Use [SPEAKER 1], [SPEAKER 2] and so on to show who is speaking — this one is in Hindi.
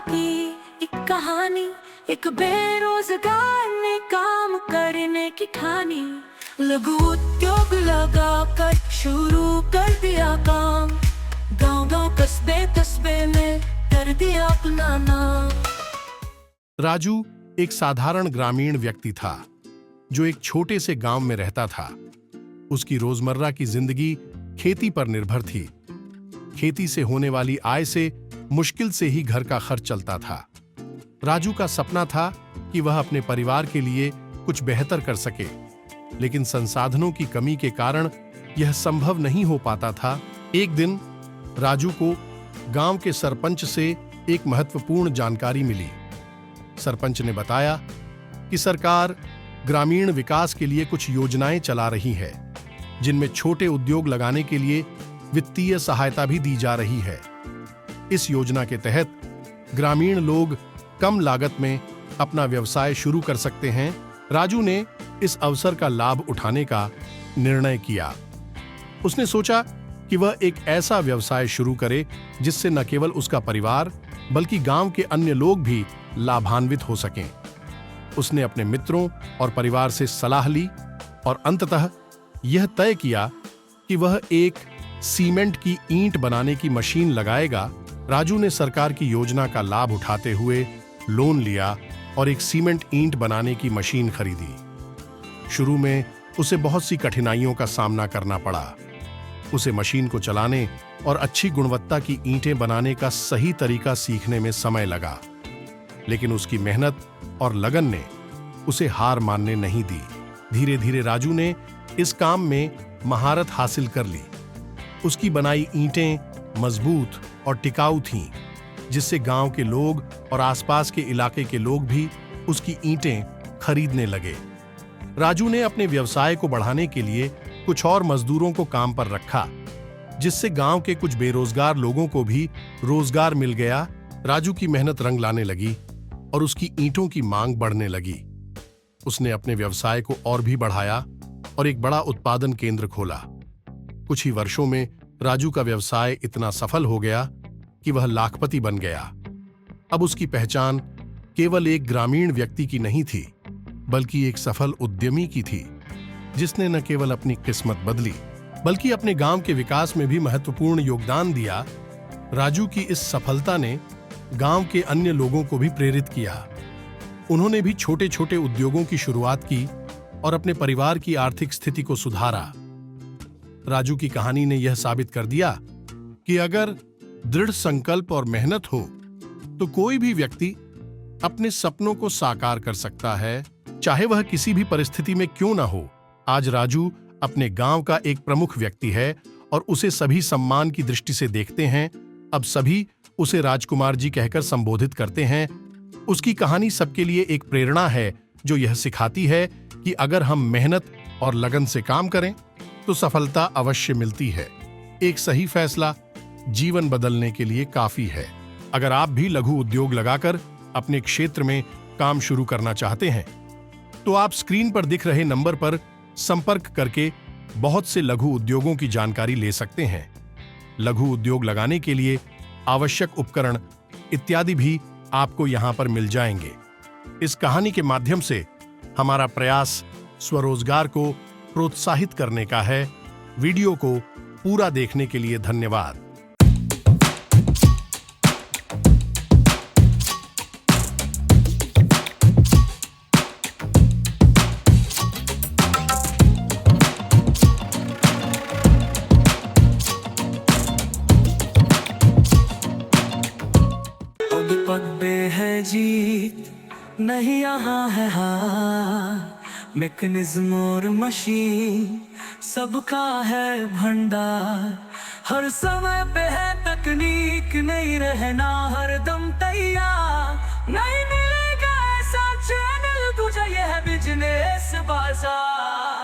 [SPEAKER 1] की एक कहानी। एक बेरोजगार ने काम करने की ठानी, लघु उद्योग लगाकर शुरू कर दिया काम। गांव-गांव कस्बे कस्बे में कर दिया अपना नाम।
[SPEAKER 2] राजू एक साधारण ग्रामीण व्यक्ति था जो एक छोटे से गांव में रहता था। उसकी रोजमर्रा की जिंदगी खेती पर निर्भर थी। खेती से होने वाली आय से मुश्किल से ही घर का खर्च चलता था। राजू का सपना था कि वह अपने परिवार के लिए कुछ बेहतर कर सके, लेकिन संसाधनों की कमी के कारण यह संभव नहीं हो पाता था। एक दिन राजू को गांव के सरपंच से एक महत्वपूर्ण जानकारी मिली। सरपंच ने बताया कि सरकार ग्रामीण विकास के लिए कुछ योजनाएं चला रही है, जिनमें छोटे उद्योग लगाने के लिए वित्तीय सहायता भी दी जा रही है। इस योजना के तहत ग्रामीण लोग कम लागत में अपना व्यवसाय शुरू कर सकते हैं। राजू ने इस अवसर का लाभ उठाने का निर्णय किया। उसने सोचा कि वह एक ऐसा व्यवसाय शुरू करे जिससे न केवल उसका परिवार बल्कि गांव के अन्य लोग भी लाभान्वित हो सकें। उसने अपने मित्रों और परिवार से सलाह ली और अंततः यह तय किया कि वह एक सीमेंट की ईंट बनाने की मशीन लगाएगा। राजू ने सरकार की योजना का लाभ उठाते हुए लोन लिया और एक सीमेंट ईंट बनाने की मशीन खरीदी। शुरू में उसे बहुत सी कठिनाइयों का सामना करना पड़ा। उसे मशीन को चलाने और अच्छी गुणवत्ता की ईंटें बनाने का सही तरीका सीखने में समय लगा, लेकिन उसकी मेहनत और लगन ने उसे हार मानने नहीं दी। धीरे धीरे राजू ने इस काम में महारत हासिल कर ली। उसकी बनाई ईंटें मजबूत और टिकाऊ थीं, जिससे गांव के लोग और आसपास के इलाके के लोग भी उसकी ईंटें खरीदने लगे। राजू ने अपने व्यवसाय को बढ़ाने के लिए कुछ और मजदूरों को काम पर रखा, जिससे गांव के कुछ बेरोजगार लोगों को भी रोजगार मिल गया। राजू की मेहनत रंग लाने लगी और उसकी ईंटों की मांग बढ़ने लगी। उसने अपने व्यवसाय को और भी बढ़ाया और एक बड़ा उत्पादन केंद्र खोला। कुछ ही वर्षों में राजू का व्यवसाय इतना सफल हो गया कि वह लाखपति बन गया। अब उसकी पहचान केवल एक ग्रामीण व्यक्ति की नहीं थी, बल्कि एक सफल उद्यमी की थी, जिसने न केवल अपनी किस्मत बदली बल्कि अपने गांव के विकास में भी महत्वपूर्ण योगदान दिया। राजू की इस सफलता ने गांव के अन्य लोगों को भी प्रेरित किया। उन्होंने भी छोटे छोटे उद्योगों की शुरुआत की और अपने परिवार की आर्थिक स्थिति को सुधारा। राजू की कहानी ने यह साबित कर दिया कि अगर दृढ़ संकल्प और मेहनत हो तो कोई भी व्यक्ति अपने सपनों को साकार कर सकता है, चाहे वह किसी भी परिस्थिति में क्यों ना हो। आज राजू अपने गांव का एक प्रमुख व्यक्ति है और उसे सभी सम्मान की दृष्टि से देखते हैं। अब सभी उसे राजकुमार जी कहकर संबोधित करते हैं। उसकी कहानी सबके लिए एक प्रेरणा है, जो यह सिखाती है कि अगर हम मेहनत और लगन से काम करें तो सफलता अवश्य मिलती है। एक सही फैसला जीवन बदलने के लिए काफी है। अगर आप भी लघु उद्योग लगाकर अपने क्षेत्र में काम शुरू करना चाहते हैं तो आप स्क्रीन पर दिख रहे नंबर पर संपर्क करके बहुत से लघु उद्योगों की जानकारी ले सकते हैं। लघु उद्योग लगाने के लिए आवश्यक उपकरण इत्यादि भी आपको यहां पर मिल जाएंगे। इस कहानी के माध्यम से हमारा प्रयास स्वरोजगार को प्रोत्साहित करने का है। वीडियो को पूरा देखने के लिए धन्यवाद।
[SPEAKER 1] पग पे है जीत, नहीं यहाँ है हार। मैकेनिज्म और मशीन सबका है भंडार। हर समय पे है तकनीक, नहीं रहना हरदम तैयार। नहीं मिलेगा ऐसा चैनल तुझे, यह बिजनेस बाजार।